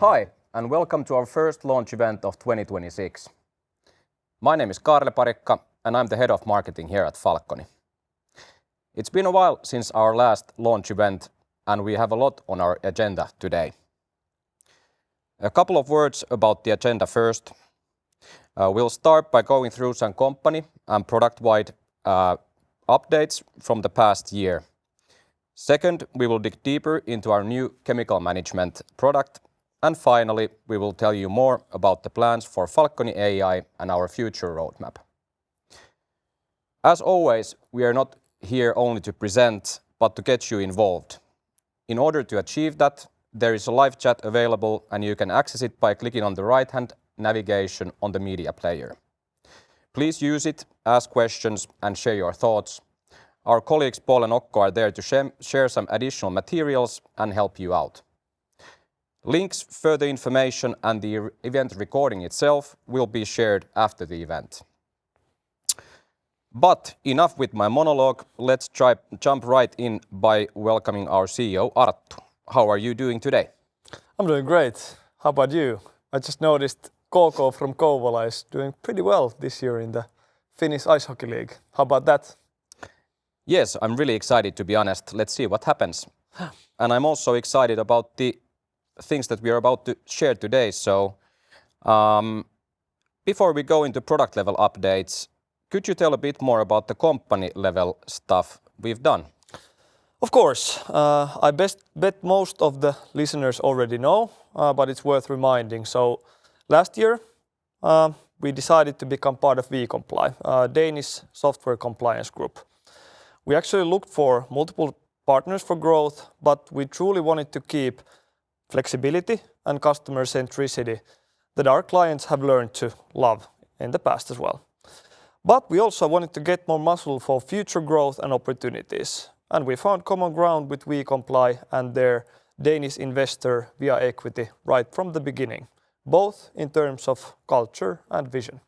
Hi, and welcome to our first launch event of 2026. My name is Kaarle Parikka, and I'm the head of marketing here at Falcony. It's been a while since our last launch event, and we have a lot on our agenda today. A couple of words about the agenda first. We'll start by going through some company and product-wide updates from the past year. Second, we will dig deeper into our new chemical management product. And finally, we will tell you more about the plans for Falcony AI and our future roadmap. As always, we are not here only to present, but to get you involved. In order to achieve that, there is a live chat available, and you can access it by clicking on the right-hand navigation on the media player. Please use it, ask questions, and share your thoughts. Our colleagues Paul and Okko are there to share some additional materials and help you out. Links, further information, and the event recording itself will be shared after the event. But enough with my monologue, let's jump right in by welcoming our CEO Arttu. How are you doing today? I'm doing great. How about you? I just noticed KK from Kouvola is doing pretty well this year in the Finnish Ice Hockey League. How about that? Yes, I'm really excited, to be honest. Let's see what happens. And I'm also excited about the things that we are about to share today. So before we go into product level updates, could you tell a bit more about the company level stuff we've done? Of course. I bet most of the listeners already know, but it's worth reminding. So last year, we decided to become part of vComply, a Danish software compliance group. We actually looked for multiple partners for growth, but we truly wanted to keep flexibility and customer centricity that our clients have learned to love in the past as well. But we also wanted to get more muscle for future growth and opportunities. And we found common ground with vComply and their Danish investor via equity right from the beginning, both in terms of culture and vision.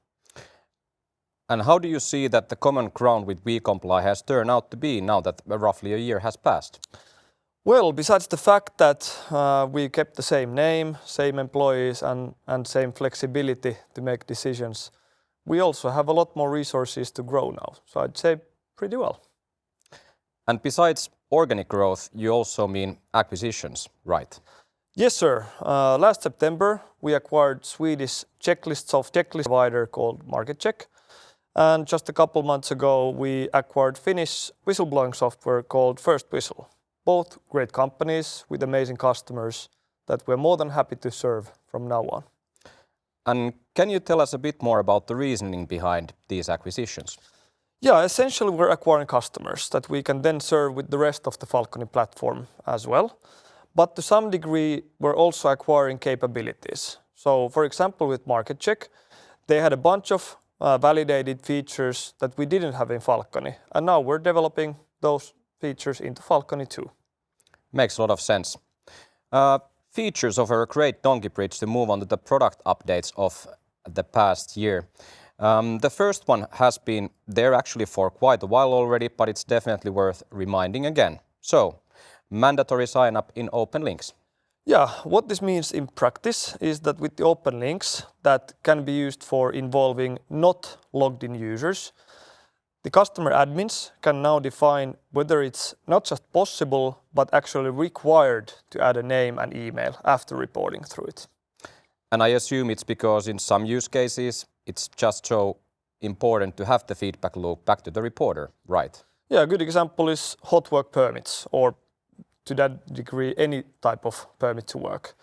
And how do you see that the common ground with vComply has turned out to be now that roughly a year has passed? Well, besides the fact that we kept the same name, same employees and same flexibility to make decisions, we also have a lot more resources to grow now. So I'd say pretty well. And besides organic growth, you also mean acquisitions, right? Yes, sir. Last September, we acquired Swedish checklist provider called MarketCheck. And just a couple months ago, we acquired Finnish whistleblowing software called First Whistle. Both great companies with amazing customers that we're more than happy to serve from now on. And can you tell us a bit more about the reasoning behind these acquisitions? Yeah, essentially we're acquiring customers that we can then serve with the rest of the Falcony platform as well. But to some degree, we're also acquiring capabilities. So for example, with MarketCheck, they had a bunch of validated features that we didn't have in Falcony. And now we're developing those features into Falcony too. Makes a lot of sense. Features offer a great donkey bridge to move on to the product updates of the past year. The first one has been there actually for quite a while already, but it's definitely worth reminding again. So, mandatory sign-up in open links. Yeah, what this means in practice is that with the open links that can be used for involving not logged in users, the customer admins can now define whether it's not just possible, but actually required to add a name and email after reporting through it. And I assume it's because in some use cases, it's just so important to have the feedback loop back to the reporter, right? Yeah, a good example is hot work permits, or to that degree, any type of permit to work.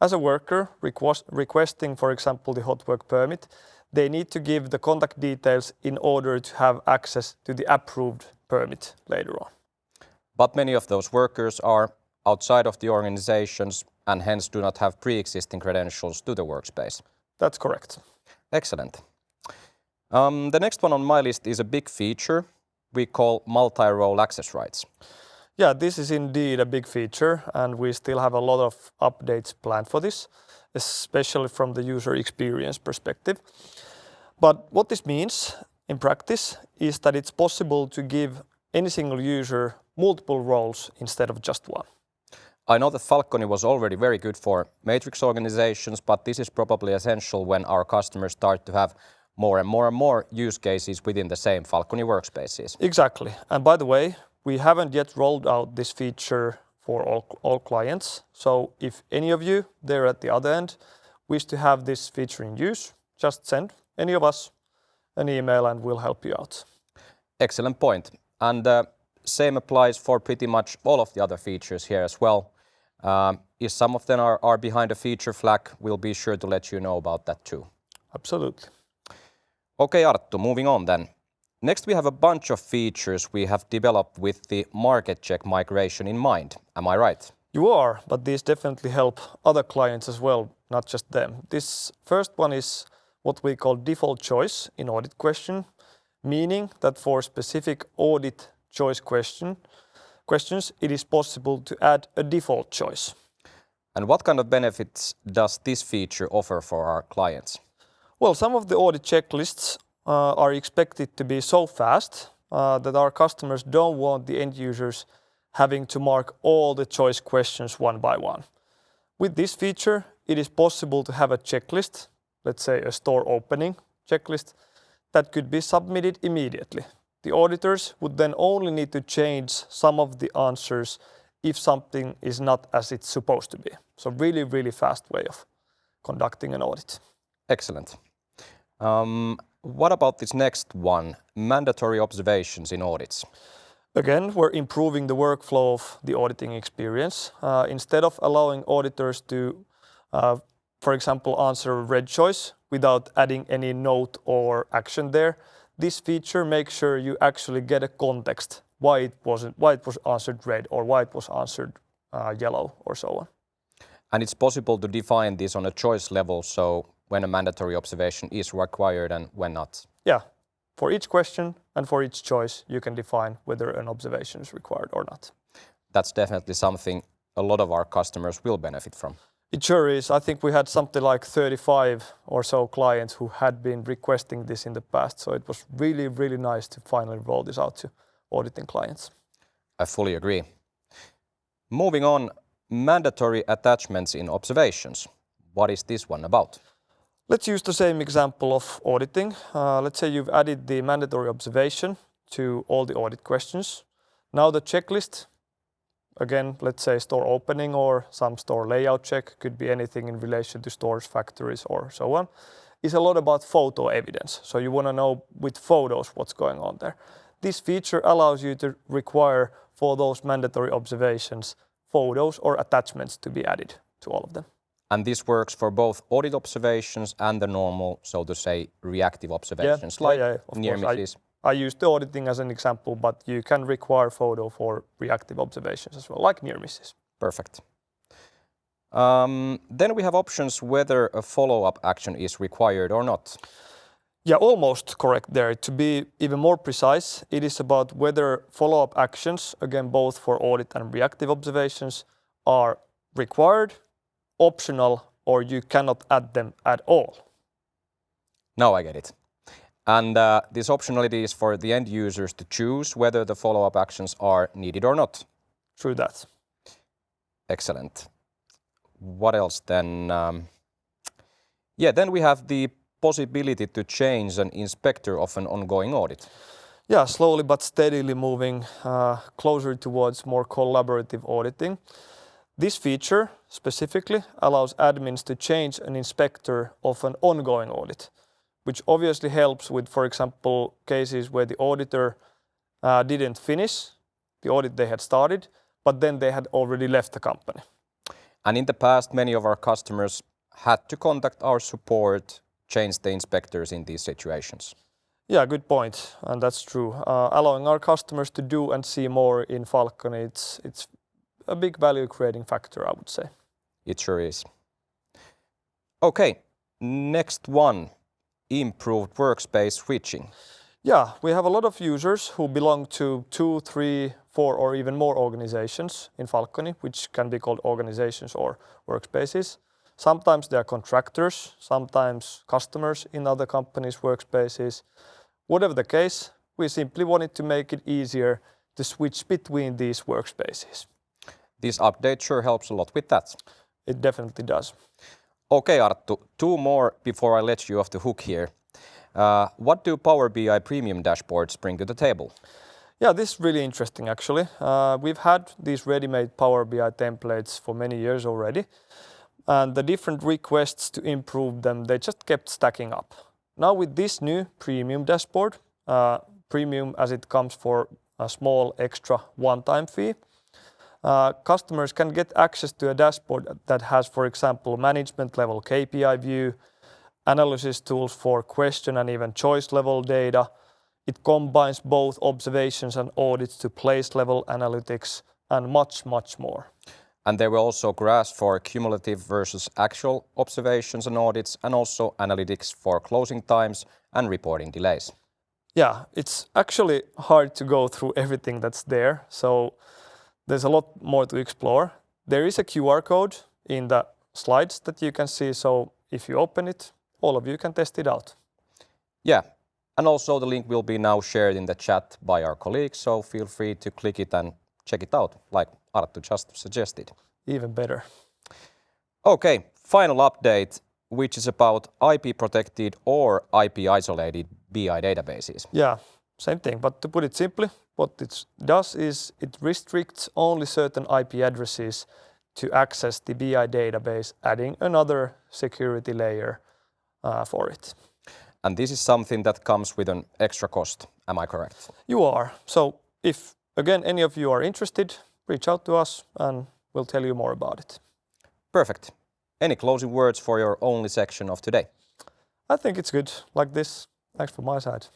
As a worker requesting, for example, the hot work permit, they need to give the contact details in order to have access to the approved permit later on. But many of those workers are outside of the organizations and hence do not have pre-existing credentials to the workspace. That's correct. Excellent. The next one on my list is a big feature we call multi-role access rights. Yeah, this is indeed a big feature, and we still have a lot of updates planned for this, especially from the user experience perspective. But what this means in practice is that it's possible to give any single user multiple roles instead of just one. I know that Falcony was already very good for matrix organizations, but this is probably essential when our customers start to have more and more use cases within the same Falcony workspaces. Exactly. And by the way, we haven't yet rolled out this feature for all clients. So if any of you there at the other end wish to have this feature in use, just send any of us an email and we'll help you out. Excellent point. And same applies for pretty much all of the other features here as well. If some of them are behind a feature flag, we'll be sure to let you know about that too. Absolutely. Okay, Arttu, moving on then. Next, we have a bunch of features we have developed with the market check migration in mind. Am I right? You are, but these definitely help other clients as well, not just them. This first one is what we call default choice in audit question, meaning that for specific audit choice questions, it is possible to add a default choice. And what kind of benefits does this feature offer for our clients? Well, some of the audit checklists are expected to be so fast that our customers don't want the end users having to mark all the choice questions one by one. With this feature, it is possible to have a checklist, let's say a store opening checklist, that could be submitted immediately. The auditors would then only need to change some of the answers if something is not as it's supposed to be. So really, really fast way of conducting an audit. Excellent. What about this next one, mandatory observations in audits? Again, we're improving the workflow of the auditing experience. Instead of allowing auditors to, for example, answer a red choice without adding any note or action there, this feature makes sure you actually get a context why it was answered red or why it was answered yellow or so on. And it's possible to define this on a choice level, so when a mandatory observation is required and when not. Yeah, for each question and for each choice, you can define whether an observation is required or not. That's definitely something a lot of our customers will benefit from. It sure is. I think we had something like 35 or so clients who had been requesting this in the past, so it was really, really nice to finally roll this out to auditing clients. I fully agree. Moving on, mandatory attachments in observations. What is this one about? Let's use the same example of auditing. Let's say you've added the mandatory observation to all the audit questions. Now the checklist, again, let's say store opening or some store layout check, could be anything in relation to stores, factories or so on, is a lot about photo evidence. So you want to know with photos what's going on there. This feature allows you to require for those mandatory observations photos or attachments to be added to all of them. And this works for both audit observations and the normal, so to say, reactive observations, like near misses. I used the auditing as an example, but you can require photo for reactive observations as well, like near misses. Perfect. Then we have options whether a follow-up action is required or not. Yeah, almost correct there. To be even more precise, it is about whether follow-up actions, again, both for audit and reactive observations, are required, optional, or you cannot add them at all. Now I get it. And this optionality is for the end users to choose whether the follow-up actions are needed or not. True that. Excellent. What else then? Then we have the possibility to change an inspector of an ongoing audit. Yeah, slowly but steadily moving closer towards more collaborative auditing. This feature specifically allows admins to change an inspector of an ongoing audit, which obviously helps with, for example, cases where the auditor didn't finish the audit they had started, but then they had already left the company. And in the past, many of our customers had to contact our support, change the inspectors in these situations. Yeah, good point, and that's true. Allowing our customers to do and see more in Falcony, it's a big value-creating factor, I would say. It sure is. Okay, next one, improved workspace switching. Yeah, we have a lot of users who belong to 2, 3, 4 or even more organizations in Falcony, which can be called organizations or workspaces. Sometimes they are contractors, sometimes customers in other companies' workspaces. Whatever the case, we simply wanted to make it easier to switch between these workspaces. This update sure helps a lot with that. It definitely does. Okay, Arttu, 2 more before I let you off the hook here. What do Power BI Premium dashboards bring to the table? Yeah, this is really interesting actually. We've had these ready-made Power BI templates for many years already, and the different requests to improve them, they just kept stacking up. Now with this new Premium dashboard, Premium as it comes for a small extra one-time fee, customers can get access to a dashboard that has, for example, management level KPI view, analysis tools for question and even choice level data. It combines both observations and audits to place level analytics and much, much more. And there were also graphs for cumulative versus actual observations and audits, and also analytics for closing times and reporting delays. Yeah, it's actually hard to go through everything that's there, so there's a lot more to explore. There is a QR code in the slides that you can see, so if you open it, all of you can test it out. Yeah, and also the link will be now shared in the chat by our colleagues, so feel free to click it and check it out, like Arttu just suggested. Even better. Okay, final update, which is about IP-protected or IP-isolated BI databases. Yeah, same thing, but to put it simply, what it does is it restricts only certain IP addresses to access the BI database, adding another security layer for it. And this is something that comes with an extra cost, am I correct? You are. So if, again, any of you are interested, reach out to us and we'll tell you more about it. Perfect. Any closing words for your only section of today? I think it's good like this. Thanks from my side.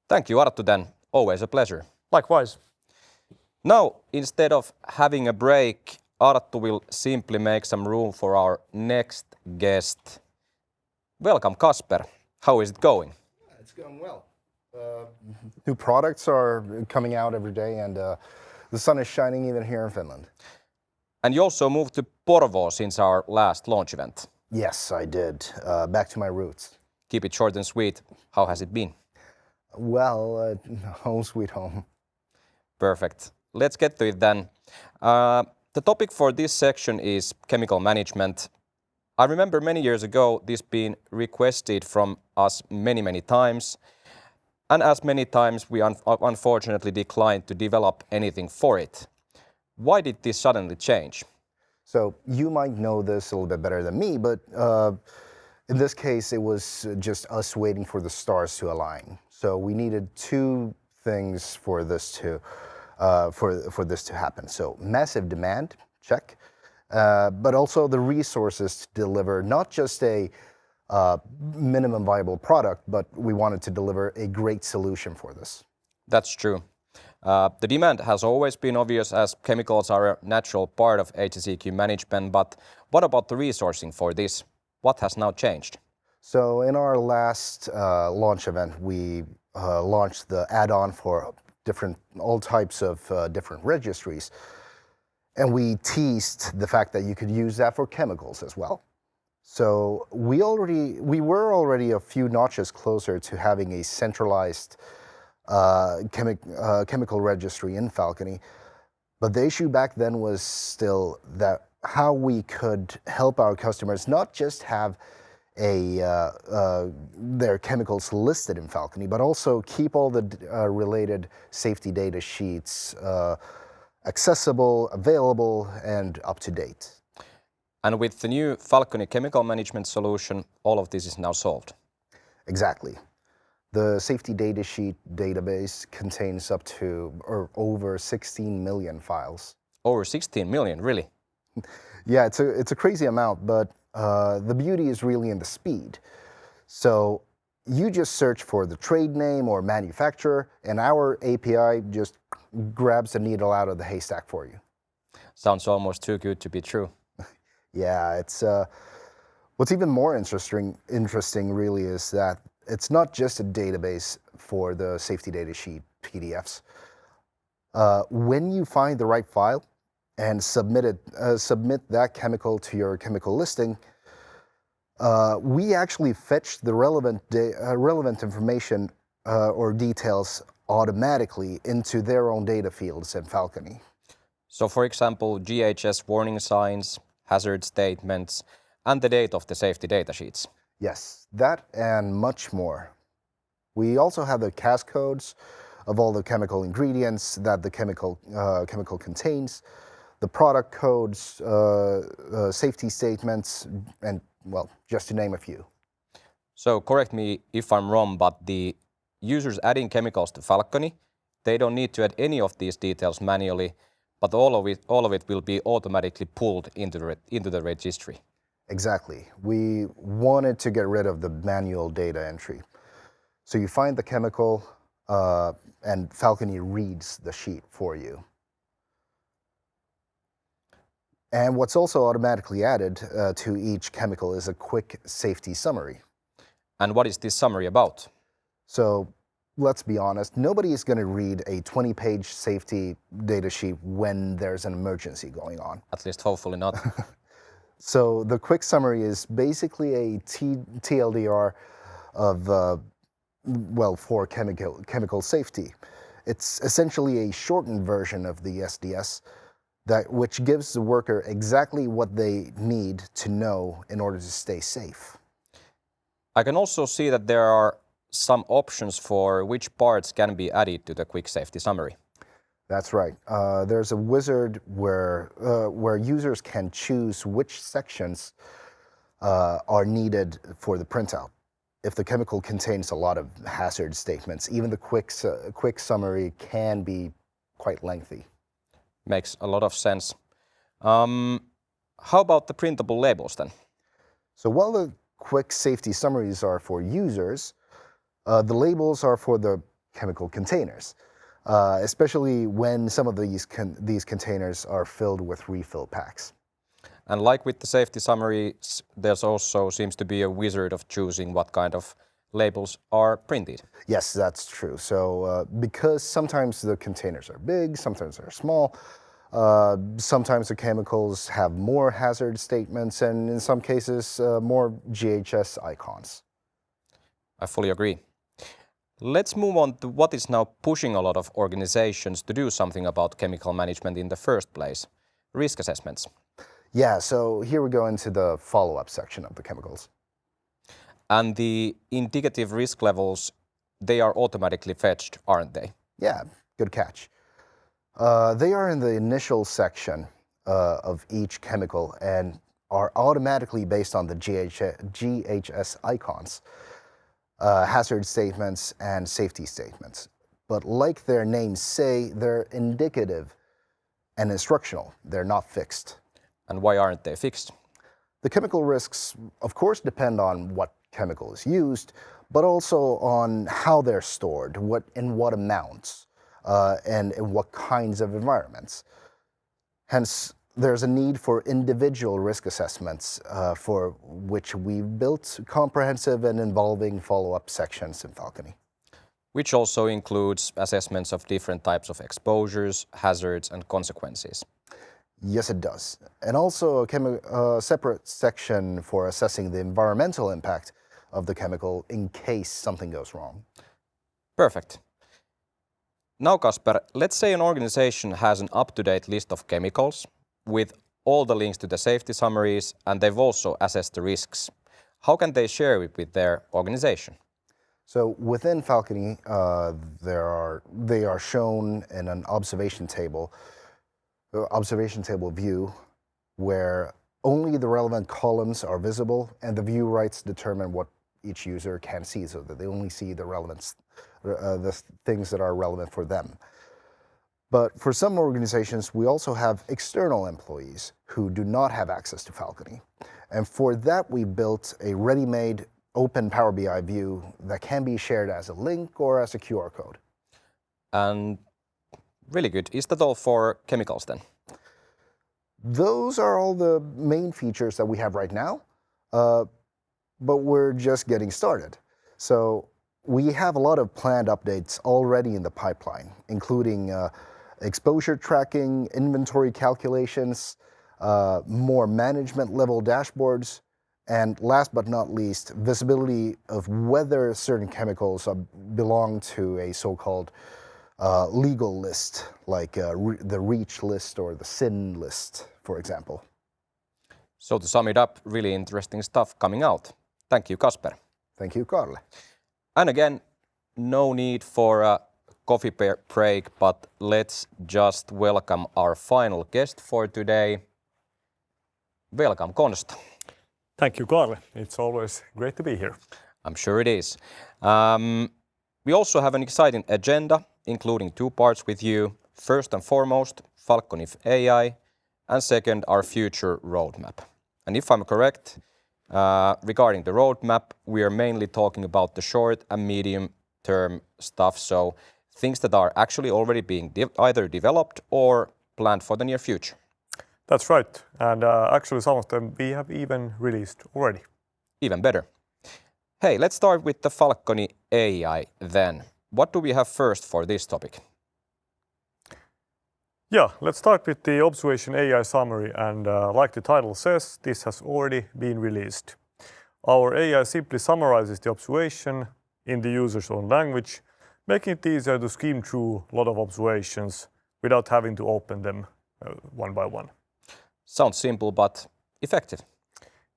Thank you, Arttu, then. Always a pleasure. Likewise. Now, instead of having a break, Arttu will simply make some room for our next guest. Welcome, Kasper. How is it going? It's going well. New products are coming out every day, and the sun is shining even here in Finland. And you also moved to Porvoo since our last launch event. Yes, I did. Back to my roots. Keep it short and sweet. How has it been? Well, home sweet home. Perfect. Let's get to it then. The topic for this section is chemical management. I remember many years ago this being requested from us many times, and as many times we unfortunately declined to develop anything for it. Why did this suddenly change? So you might know this a little bit better than me, but in this case it was just us waiting for the stars to align. So we needed 2 things for this to happen. So massive demand, check. But also the resources to deliver not just a minimum viable product, but we wanted to deliver a great solution for this. That's true. The demand has always been obvious as chemicals are a natural part of HSEQ management, but what about the resourcing for this? What has now changed? So in our last launch event, we launched the add-on for all types of different registries. And we teased the fact that you could use that for chemicals as well. So we were already a few notches closer to having a centralized chemical registry in Falcony. But the issue back then was still that how we could help our customers not just have their chemicals listed in Falcony, but also keep all the related safety data sheets accessible, available, and up to date. And with the new Falcony Chemical Management solution, all of this is now solved. Exactly. The safety data sheet database contains up to or over 16 million files. Over 16 million, really? Yeah, it's a crazy amount, but the beauty is really in the speed. So you just search for the trade name or manufacturer, and our API just grabs the needle out of the haystack for you. Sounds almost too good to be true. Yeah, it's what's even more interesting really is that it's not just a database for the safety data sheet PDFs. When you find the right file and submit that chemical to your chemical listing, we actually fetch the relevant information or details automatically into their own data fields in Falcony. So for example, GHS warning signs, hazard statements, and the date of the safety data sheets. Yes, that and much more. We also have the CAS codes of all the chemical ingredients that the chemical contains, the product codes, safety statements, and, well, just to name a few. So correct me if I'm wrong, but the users adding chemicals to Falcony, they don't need to add any of these details manually, but all of it will be automatically pulled into the registry. Exactly. We wanted to get rid of the manual data entry. So you find the chemical, and Falcony reads the sheet for you. And what's also automatically added to each chemical is a quick safety summary. And what is this summary about? So let's be honest, nobody is going to read a 20-page safety data sheet when there's an emergency going on. At least hopefully not. So the quick summary is basically a TLDR of, well, for chemical safety. It's essentially a shortened version of the SDS, which gives the worker exactly what they need to know in order to stay safe. I can also see that there are some options for which parts can be added to the quick safety summary. That's right. There's a wizard where users can choose which sections are needed for the printout. If the chemical contains a lot of hazard statements, even the quick summary can be quite lengthy. Makes a lot of sense. How about the printable labels then? So while the quick safety summaries are for users, the labels are for the chemical containers, especially when some of these containers are filled with refill packs. And like with the safety summaries, there's also seems to be a wizard of choosing what kind of labels are printed. Yes, that's true. So because sometimes the containers are big, sometimes they're small, sometimes the chemicals have more hazard statements, and in some cases, more GHS icons. I fully agree. Let's move on to what is now pushing a lot of organizations to do something about chemical management in the first place, risk assessments. Yeah, so here we go into the follow-up section of the chemicals. And the indicative risk levels, they are automatically fetched, aren't they? Yeah, good catch. They are in the initial section of each chemical and are automatically based on the GHS icons, hazard statements, and safety statements. But like their names say, they're indicative and instructional. They're not fixed. And why aren't they fixed? The chemical risks, of course, depend on what chemical is used, but also on how they're stored, in what amounts, and in what kinds of environments. Hence, there's a need for individual risk assessments, for which we've built comprehensive and involving follow-up sections in Falcony. Which also includes assessments of different types of exposures, hazards, and consequences. Yes, it does. And also a separate section for assessing the environmental impact of the chemical in case something goes wrong. Perfect. Now, Kasper, let's say an organization has an up-to-date list of chemicals with all the links to the safety summaries, and they've also assessed the risks. How can they share it with their organization? So within Falcony, they are shown in an observation table view where only the relevant columns are visible, and the view rights determine what each user can see, so that they only see the things that are relevant for them. But for some organizations, we also have external employees who do not have access to Falcony. And for that, we built a ready-made open Power BI view that can be shared as a link or as a QR code. And really good. Is that all for chemicals then? Those are all the main features that we have right now, but we're just getting started. So we have a lot of planned updates already in the pipeline, including exposure tracking, inventory calculations, more management level dashboards, and last but not least, visibility of whether certain chemicals belong to a so-called legal list, like the REACH list or the SIN list, for example. So to sum it up, really interesting stuff coming out. Thank you, Kasper. Thank you, Kaarle. And again, no need for a coffee break, but let's just welcome our final guest for today. Welcome, Konsta. Thank you, Kaarle. It's always great to be here. I'm sure it is. We also have an exciting agenda, including two parts with you. First and foremost, Falcony AI, and second, our future roadmap. And if I'm correct, regarding the roadmap, we are mainly talking about the short and medium term stuff, so things that are actually already being either developed or planned for the near future. That's right. And actually some of them we have even released already. Even better. Hey, let's start with the Falcony AI then. What do we have first for this topic? Yeah, let's start with the Observation AI summary, and like the title says, this has already been released. Our AI simply summarizes the observation in the user's own language, making it easier to skim through a lot of observations without having to open them one by one. Sounds simple, but effective.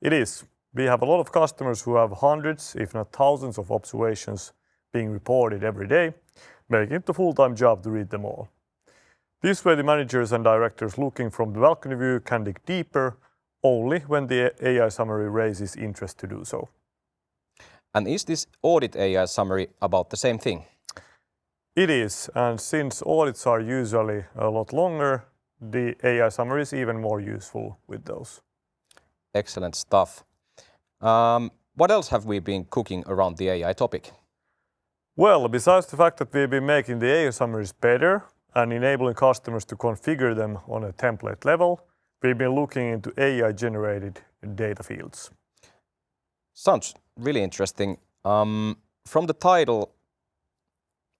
It is. We have a lot of customers who have hundreds, if not thousands, of observations being reported every day, making it a full-time job to read them all. This way, the managers and directors looking from the balcony view can dig deeper only when the AI summary raises interest to do so. And is this audit AI summary about the same thing? It is, and since audits are usually a lot longer, the AI summary is even more useful with those. Excellent stuff. What else have we been cooking around the AI topic? Well, besides the fact that we've been making the AI summaries better and enabling customers to configure them on a template level, we've been looking into AI-generated data fields. Sounds really interesting. From the title,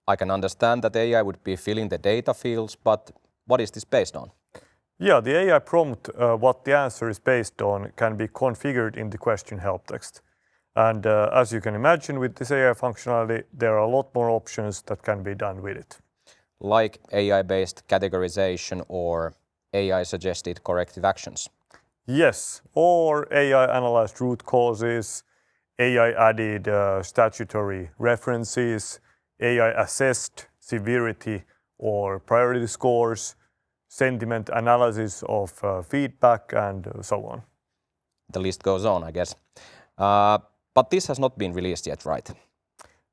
I can understand that AI would be filling the data fields, but what is this based on? Yeah, the AI prompt, what the answer is based on, can be configured in the question help text. And as you can imagine, with this AI functionality, there are a lot more options that can be done with it. Like AI-based categorization or AI-suggested corrective actions? Yes, or AI-analyzed root causes, AI-added statutory references, AI-assessed severity or priority scores, sentiment analysis of feedback, and so on. The list goes on, I guess. But this has not been released yet, right?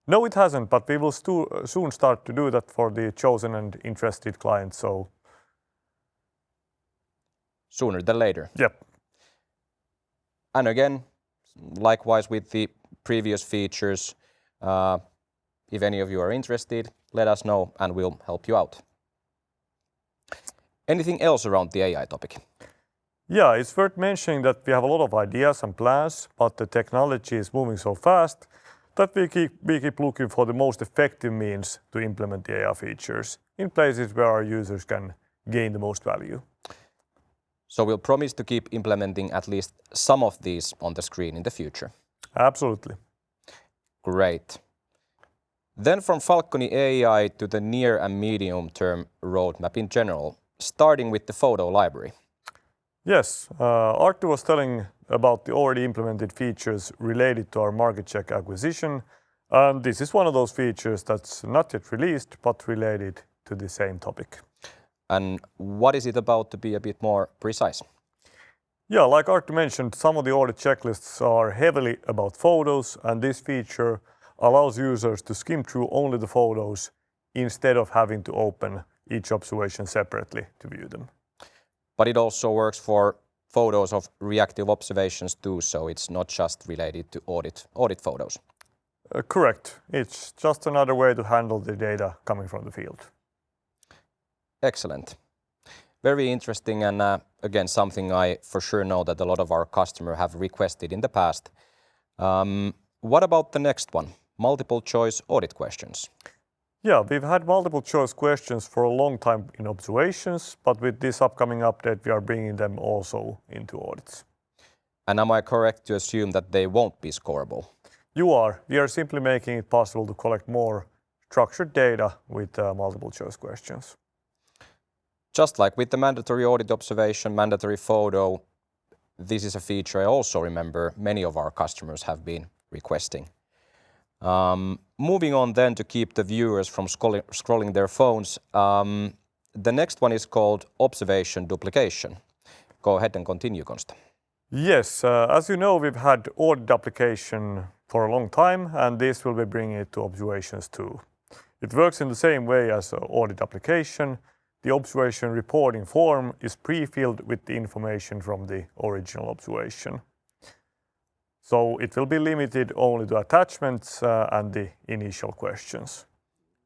No, it hasn't, but we will soon start to do that for the chosen and interested clients. So Sooner than later. Yep. And again, likewise with the previous features, if any of you are interested, let us know and we'll help you out. Anything else around the AI topic? Yeah, it's worth mentioning that we have a lot of ideas and plans, but the technology is moving so fast that we keep looking for the most effective means to implement the AI features in places where our users can gain the most value. So we'll promise to keep implementing at least some of these on the screen in the future. Absolutely. Great. Then from Falcony AI to the near and medium term roadmap in general, starting with the photo library. Yes, Arttu was telling about the already implemented features related to our market check acquisition, and this is one of those features that's not yet released but related to the same topic. And what is it about, to be a bit more precise? Yeah, like Arttu mentioned, some of the audit checklists are heavily about photos, and this feature allows users to skim through only the photos instead of having to open each observation separately to view them. But it also works for photos of reactive observations too, so it's not just related to audit photos. Correct. It's just another way to handle the data coming from the field. Excellent. Very interesting, and again, something I for sure know that a lot of our customers have requested in the past. What about the next one? Multiple choice audit questions. Yeah, we've had multiple choice questions for a long time in observations, but with this upcoming update, we are bringing them also into audits. And am I correct to assume that they won't be scoreable? You are. We are simply making it possible to collect more structured data with multiple choice questions. Just like with the mandatory audit observation, mandatory photo, this is a feature I also remember many of our customers have been requesting. Moving on then to keep the viewers from scrolling their phones, the next one is called observation duplication. Go ahead and continue, Konsta. Yes, as you know, we've had audit application for a long time, and this will be bringing it to observations too. It works in the same way as audit application. The observation reporting form is pre-filled with the information from the original observation. So it will be limited only to attachments and the initial questions.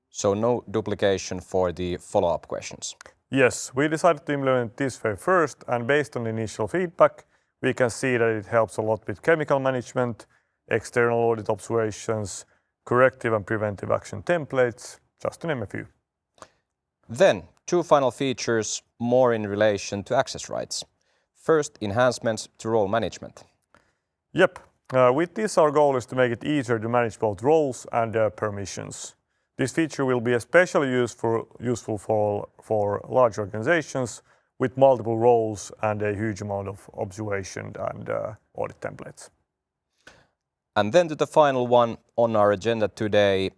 So no duplication for the follow-up questions. Yes, we decided to implement this way first, and based on initial feedback, we can see that it helps a lot with chemical management, external audit observations, corrective and preventive action templates, just to name a few. Then, two final features more in relation to access rights. First, enhancements to role management. Yep, with this our goal is to make it easier to manage both roles and permissions. This feature will be especially useful for large organizations with multiple roles and a huge amount of observation and audit templates. And then to the final one on our agenda today,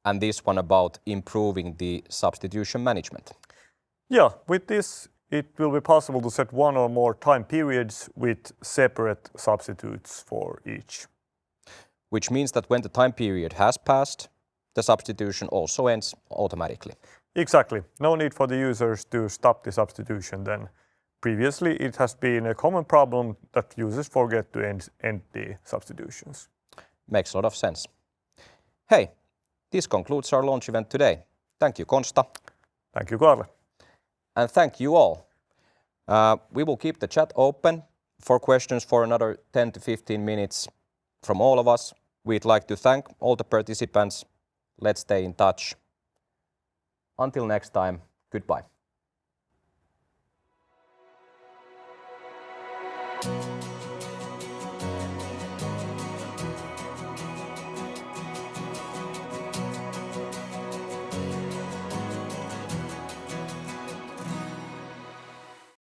and this one about improving the substitution management. Yeah, with this it will be possible to set one or more time periods with separate substitutes for each. Which means that when the time period has passed, the substitution also ends automatically. Exactly. No need for the users to stop the substitution then. Previously, it has been a common problem that users forget to end the substitutions. Makes a lot of sense. Hey, this concludes our launch event today. Thank you, Konsta. Thank you, Kaarle. And thank you all. We will keep the chat open for questions for another 10 to 15 minutes from all of us. We'd like to thank all the participants. Let's stay in touch. Until next time, goodbye.